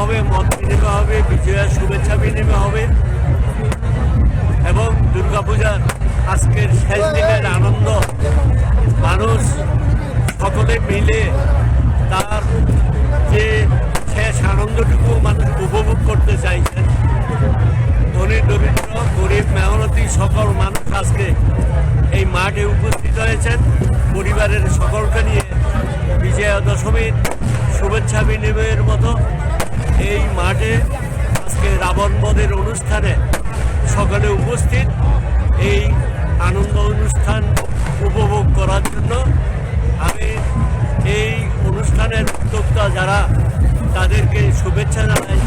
হবে, মত বিনিময় হবে, বিজয়ের শুভেচ্ছা বিনিময় হবে এবং দুর্গাপূজার আজকের শেষ দিনের আনন্দ মানুষ সকলে মিলে তার যে শেষ আনন্দটুকু মানুষ উপভোগ করতে চাইছেন। ধনী দরিদ্র গরিব মেহনতি সকল মানুষ আজকে এই মাঠে উপস্থিত হয়েছেন পরিবারের সকলকে নিয়ে বিজয়া দশমীর শুভেচ্ছা বিনিময়ের মতো এই মাঠে আজকে রাবণ বধের অনুষ্ঠানে সকলে উপস্থিত এই আনন্দ অনুষ্ঠান উপভোগ করার জন্য। আমি এই অনুষ্ঠানের উদ্যোক্তা যারা তাদেরকে শুভেচ্ছা জানাই